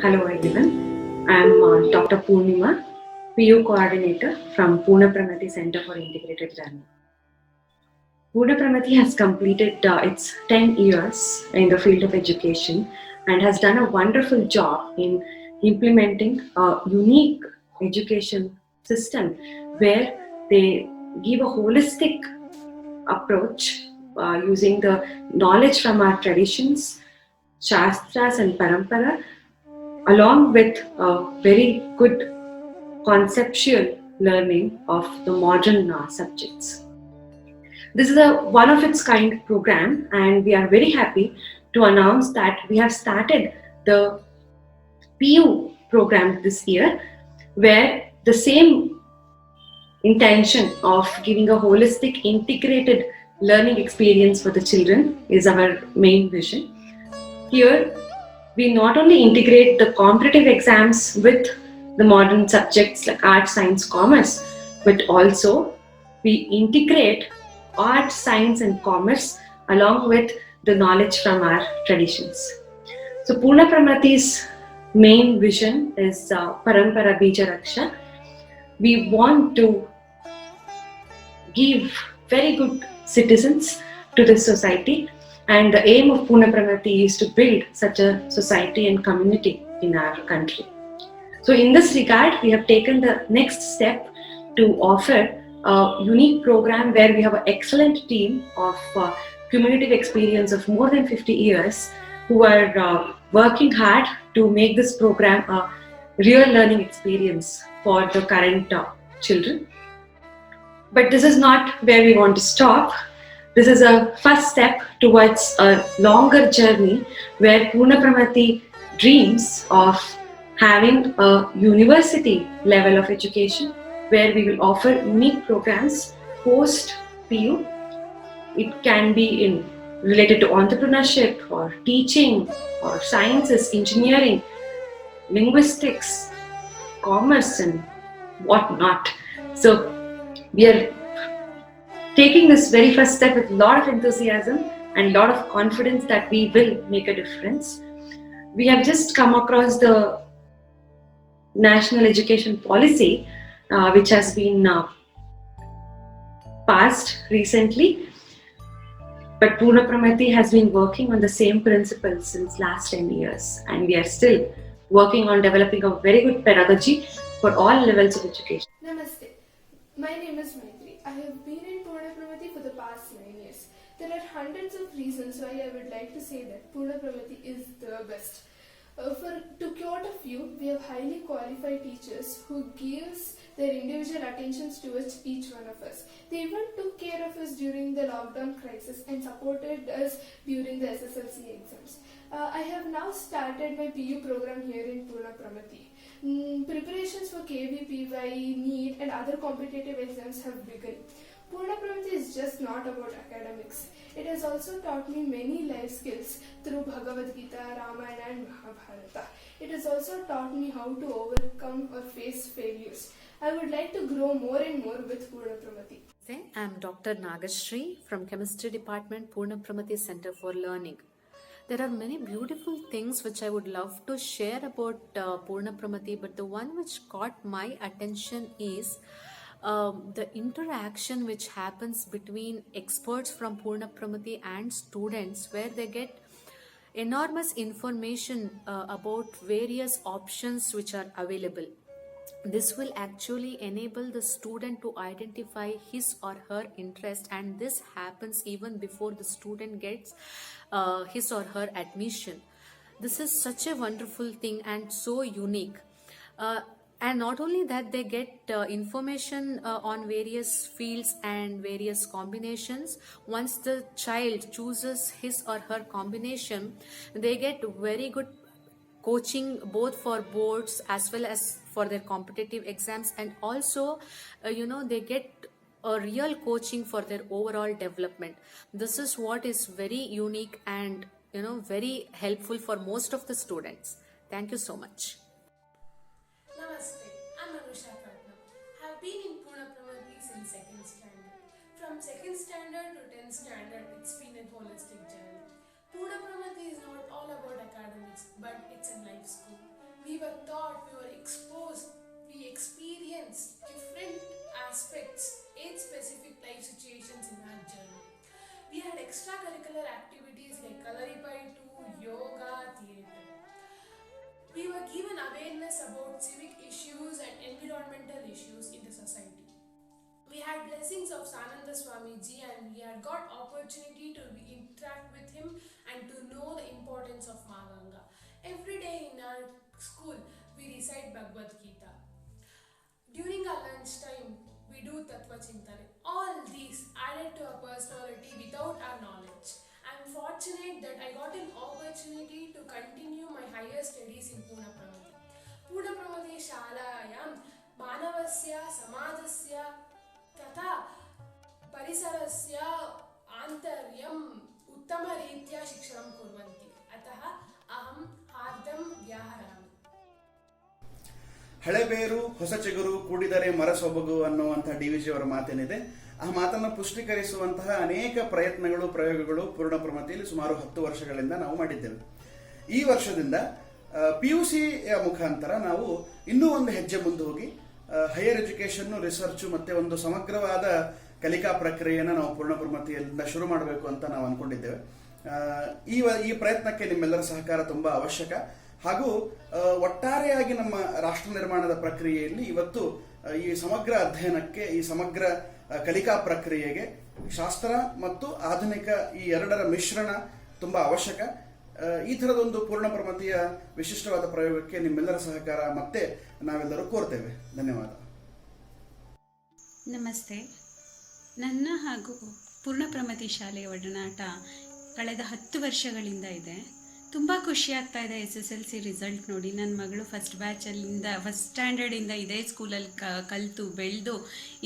Hello everyone. I am Dr. Purnima, PU coordinator from Pune Pramati Center for Integrated Learning. Pune Pramati has completed its 10 years in the field of education and has done a wonderful job in implementing a unique education system where they give a holistic approach using the knowledge from our traditions, shastras and parampara, along with a very good conceptual learning of the modern subjects. This is a one of its kind program, and we are very happy to announce that we have started the PU program this year, where the same intention of giving a holistic, integrated learning experience for the children is our main vision. Here, we not only integrate the competitive exams with the modern subjects like art, science, commerce, but also we integrate art, science, and commerce along with the knowledge from our traditions. So, Purna Pramati's main vision is Parampara Bija Raksha. We want to give very good citizens to the society, and the aim of Pune Pramati is to build such a society and community in our country. So, in this regard, we have taken the next step to offer a unique program where we have an excellent team of cumulative experience of more than 50 years who are working hard to make this program a real learning experience for the current children. But this is not where we want to stop. This is a first step towards a longer journey where Pune Pramati dreams of having a university level of education where we will offer unique programs post PU. It can be in related to entrepreneurship or teaching or sciences, engineering, linguistics, commerce, and whatnot. So we are taking this very first step with a lot of enthusiasm and a lot of confidence that we will make a difference. We have just come across the National Education Policy, which has been passed recently. But Pune Pramati has been working on the same principles since last 10 years, and we are still working on developing a very good pedagogy for all levels of education. Namaste. My name is Maitri. I have been in Pune Pramati for the past 9 years. There are hundreds of reasons why I would like to say that Pune Pramati is the best. To quote a few, we have highly qualified teachers who gives their individual attentions towards each one of us. They even took care of us during the lockdown crisis and supported us during the SSLC exams. I have now started my PU program here in Pune Pramati. Preparations for KVPY, NEET and other competitive exams have begun. Purna Pramati is just not about academics. It has also taught me many life skills through Bhagavad Gita, Ramayana and Mahabharata. It has also taught me how to overcome or face failures. I would like to grow more and more with Purna Pramati. I'm Dr. Nagashri from Chemistry Department, Purna Pramati Center for Learning. There are many beautiful things which I would love to share about Purna Pramati, but the one which caught my attention is the interaction which happens between experts from Purna Pramati and students, where they get enormous information about various options which are available. This will actually enable the student to identify his or her interest, and this happens even before the student gets his or her admission. This is such a wonderful thing and so unique. And not only that, they get information on various fields and various combinations. Once the child chooses his or her combination, they get very good coaching both for boards as well as for their competitive exams, and also they get a real coaching for their overall development. This is what is very unique and very helpful for most of the students. Thank you so much. Namaste, I'm Anusha Patnam. Have been in Pune Pramati since 2nd standard. From 2nd standard to 10th standard, it's been a holistic journey. Pune Pramati is not all about academics, but it's a life school. extracurricular activities like Kalaripaitu, yoga, theatre. We were given awareness about civic issues and environmental issues in the society. We had blessings of Sananda Swamiji and we had got opportunity to interact with him and to know the importance of Maganga. Every day in our school we recite Bhagavad Gita. During our lunchtime we do Tattva Chintane. All these added to our personality without our knowledge. I am fortunate that I got an opportunity to continue my higher studies in Pune Pramati. Pune Pramati Shalayam Manavasya Samajasya तथा परिसरस्य आन्तर्यम् उत्तमरीत्या शिक्षणं कुर्वन्ति अतः अहं हार्दं व्याहरामि. ಹಳೆಬೇರು ಹೊಸ ಚಿಗುರು ಕೂಡಿದರೆ ಮರ ಸೊಬಗು ಅನ್ನುವಂತಹ DVG ಅವರ ಮಾತೇನಿದೆ, ಆ ಮಾತನ್ನು ಪುಷ್ಟೀಕರಿಸುವಂತಹ ಅನೇಕ ಪ್ರಯತ್ನಗಳು ಪ್ರಯೋಗಗಳು ಪೂರ್ಣ ಪ್ರಮತಿಯಲ್ಲಿ ಸುಮಾರು 10 ವರ್ಷಗಳಿಂದ ನಾವು ಮಾಡಿದ್ದೇವೆ. ಈ ವರ್ಷದಿಂದ PUC ಮುಖಾಂತರ ನಾವು ಇನ್ನೂ ಒಂದು ಹೆಜ್ಜೆ ಮುಂದೆ ಹೋಗಿ ಹೈಯರ್ ಎಜುಕೇಷನ್ ರಿಸರ್ಚ್ ಮತ್ತೆ ಒಂದು ಸಮಗ್ರವಾದ ಕಲಿಕಾ ಪ್ರಕ್ರಿಯೆಯನ್ನು ನಾವು ಪೂರ್ಣ ಪ್ರಮತಿಯಿಂದ ಶುರು ಮಾಡಬೇಕು ಅಂತ ನಾವು ಅನ್ಕೊಂಡಿದ್ದೇವೆ. ಈ ಪ್ರಯತ್ನಕ್ಕೆ ನಿಮ್ಮೆಲ್ಲರ ಸಹಕಾರ ತುಂಬಾ ಅವಶ್ಯಕ. ಹಾಗೂ ಒಟ್ಟಾರೆಯಾಗಿ ನಮ್ಮ ರಾಷ್ಟ್ರ ನಿರ್ಮಾಣದ ಪ್ರಕ್ರಿಯೆಯಲ್ಲಿ ಇವತ್ತು ಈ ಸಮಗ್ರ ಅಧ್ಯಯನಕ್ಕೆ, ಈ ಸಮಗ್ರ ಕಲಿಕಾ ಪ್ರಕ್ರಿಯೆಗೆ ಶಾಸ್ತ್ರ ಮತ್ತು ಆಧುನಿಕ ಈ ಎರಡರ ಮಿಶ್ರಣ ತುಂಬಾ ಅವಶ್ಯಕ. ಈ ಥರದೊಂದು ಪೂರ್ಣ ಪ್ರಮತಿಯ ವಿಶಿಷ್ಟವಾದ ಪ್ರಯೋಗಕ್ಕೆ ನಿಮ್ಮೆಲ್ಲರ ಸಹಕಾರ ಮತ್ತೆ ನಾವೆಲ್ಲರೂ ಕೋರ್ತೇವೆ. ಧನ್ಯವಾದ. ನಮಸ್ತೆ. ನನ್ನ ಹಾಗೂ ಪೂರ್ಣ ಪ್ರಮತಿ ಶಾಲೆಯ ಒಡನಾಟ ಕಳೆದ 10 ವರ್ಷಗಳಿಂದ ಇದೆ. ತುಂಬ ಖುಷಿ ಆಗ್ತಾ ಇದೆ SSLC ರಿಸಲ್ಟ್ ನೋಡಿ. ನನ್ನ ಮಗಳು ಫಸ್ಟ್ ಸ್ಟ್ಯಾಂಡರ್ಡಿಂದ ಇದೇ ಸ್ಕೂಲಲ್ಲಿ ಕಲಿತು ಬೆಳೆದು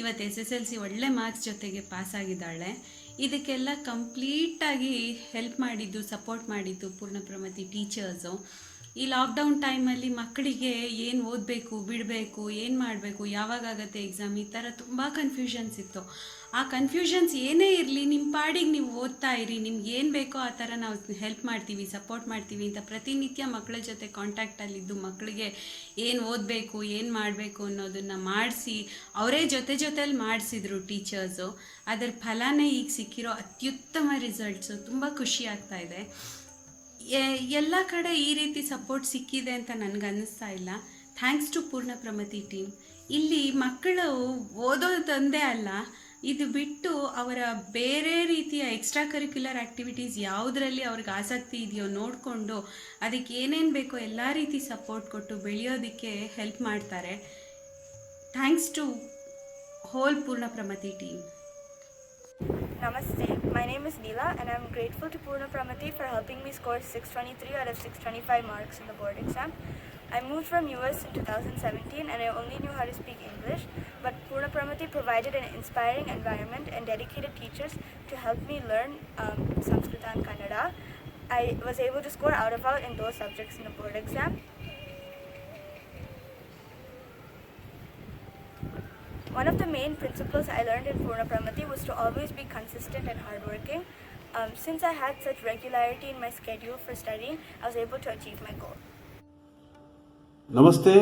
ಇವತ್ತು SSLC ಒಳ್ಳೆ ಮಾರ್ಕ್ಸ್ ಜೊತೆಗೆ ಪಾಸ್ ಆಗಿದ್ದಾಳೆ. ಇದಕ್ಕೆಲ್ಲ ಕಂಪ್ಲೀಟಾಗಿ ಹೆಲ್ಪ್ ಮಾಡಿದ್ದು, ಸಪೋರ್ಟ್ ಮಾಡಿದ್ದು ಪೂರ್ಣ ಪ್ರಮತಿ ಟೀಚರ್ಸು. ಈ ಲಾಕ್ಡೌನ್ ಟೈಮಲ್ಲಿ ಮಕ್ಕಳಿಗೆ ಏನು ಓದಬೇಕು, ಬಿಡಬೇಕು, ಏನು ಮಾಡಬೇಕು, ಯಾವಾಗತ್ತೆ ಎಕ್ಸಾಮ್, ಈ ಥರ ತುಂಬ ಕನ್ಫ್ಯೂಷನ್ಸ್ ಇತ್ತು. ಆ ಕನ್ಫ್ಯೂಷನ್ಸ್ ಏನೇ ಇರಲಿ, ನಿಮ್ಮ ಪಾಡಿಗೆ ನೀವು ಓದ್ತಾ ಇರಿ, ನಿಮ್ಗೆ ಏನು ಬೇಕೋ ಆ ಥರ ನಾವು ಹೆಲ್ಪ್ ಮಾಡ್ತೀವಿ, ಸಪೋರ್ಟ್ ಮಾಡ್ತೀವಿ ಅಂತ ಪ್ರತಿನಿತ್ಯ ಮಕ್ಕಳ ಜೊತೆ ಕಾಂಟ್ಯಾಕ್ಟಲ್ಲಿದ್ದು ಮಕ್ಕಳಿಗೆ ಏನು ಓದಬೇಕು, ಏನು ಮಾಡಬೇಕು ಅನ್ನೋದನ್ನು ಮಾಡಿಸಿ ಅವರೇ ಜೊತೆಲಿ ಮಾಡಿಸಿದ್ರು ಟೀಚರ್ಸು. ಅದರ ಫಲನೇ ಈಗ ಸಿಕ್ಕಿರೋ ಅತ್ಯುತ್ತಮ ರಿಸಲ್ಟ್ಸು. ತುಂಬ ಖುಷಿ ಆಗ್ತಾ ಇದೆ. ಎಲ್ಲ ಕಡೆ ಈ ರೀತಿ ಸಪೋರ್ಟ್ ಸಿಕ್ಕಿದೆ ಅಂತ ನನಗನ್ನಿಸ್ತಾ ಇಲ್ಲ. ಥ್ಯಾಂಕ್ಸ್ ಟು ಪೂರ್ಣ ಪ್ರಮತಿ ಟೀಮ್. ಇಲ್ಲಿ ಮಕ್ಕಳು ಓದೋದಂದೇ ಅಲ್ಲ, ಇದು ಬಿಟ್ಟು ಅವರ ಬೇರೆ ರೀತಿಯ ಎಕ್ಸ್ಟ್ರಾ ಕರಿಕ್ಯುಲರ್ ಆ್ಯಕ್ಟಿವಿಟೀಸ್ ಯಾವುದರಲ್ಲಿ ಅವ್ರಿಗೆ ಆಸಕ್ತಿ ಇದೆಯೋ ನೋಡಿಕೊಂಡು ಅದಕ್ಕೆ ಏನೇನು ಬೇಕೋ ಎಲ್ಲ ರೀತಿ ಸಪೋರ್ಟ್ ಕೊಟ್ಟು ಬೆಳೆಯೋದಕ್ಕೆ ಹೆಲ್ಪ್ ಮಾಡ್ತಾರೆ. ಥ್ಯಾಂಕ್ಸ್ ಟು ಹೋಲ್ ಪೂರ್ಣ Pramati team. Namaste, my name is Neela and I'm grateful to Purna Pramati for helping me score 623 out of 625 marks in the board exam. I moved from US in 2017 and I only knew how to speak English, but Purna Pramati provided an inspiring environment and dedicated teachers to help me learn Sanskrit and Kannada. I was able to score out of out in those subjects in the board exam. One of the main principles I learned in Purna Pramati was to always be consistent and hardworking. Since I had such regularity in my schedule for studying, I was able to achieve my goal. Namaste,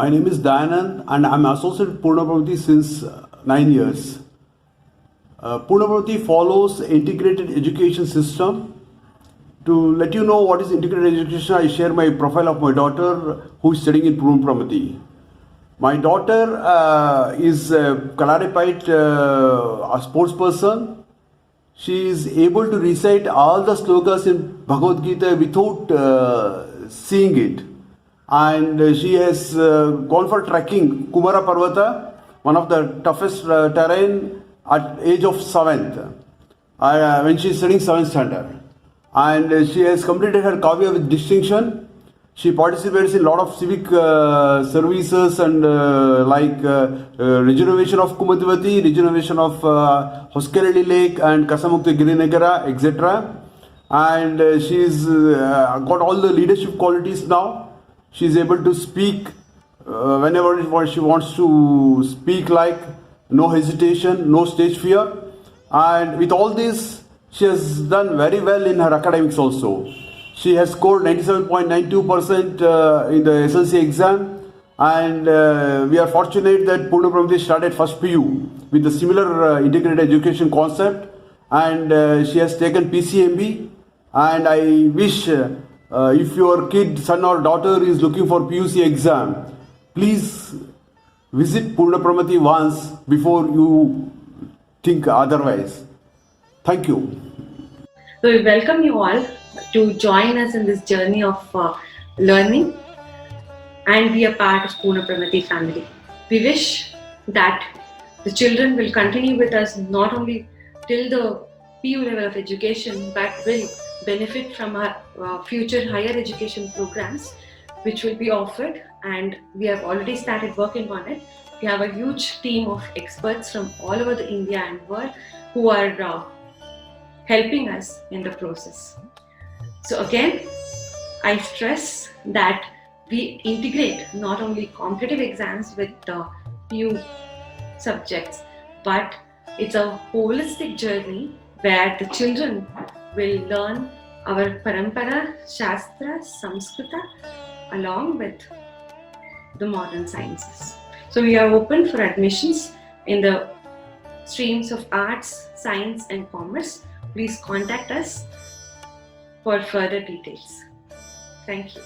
my name is Dayanand and I'm associate with Purna Pramati since 9 years. Purna Pramati follows integrated education system. To let you know what is integrated education, I share my profile of my daughter who is studying in Purna Pramati. My daughter is a Kalaripite, a sports person. She is able to recite all the slokas in Bhagavad Gita without seeing it. And she has gone for trekking Kumara Parvata, one of the toughest terrain, at age of 7th, when she is studying 7th standard. And she has completed her Kavya with distinction. She participates in a lot of civic services and regeneration of Kumativati, regeneration of Hoskereli Lake and Kasamukti Girinagara, etc. And she's got all the leadership qualities now. She's able to speak whenever she wants to speak, like no hesitation, no stage fear. And with all this, she has done very well in her academics also. She has scored 97.92% in the SLC exam, and we are fortunate that Purna Pramati started first PU with a similar integrated education concept, and she has taken PCMB. And I wish if your kid, son or daughter is looking for PUC exam, please visit Purna Pramati once before you think otherwise. Thank you. So we welcome you all to join us in this journey of learning and be a part of Purna Pramati family. We wish that the children will continue with us not only till the PU level of education, but will benefit from our future higher education programs which will be offered, and we have already started working on it. We have a huge team of experts from all over the India and world who are helping us in the process. So again, I stress that we integrate not only competitive exams with PU subjects, but it's a holistic journey where the children will learn our Parampara, Shastra, Samskrita along with the modern sciences. So we are open for admissions in the streams of arts, science and commerce. Please contact us for further details. Thank you.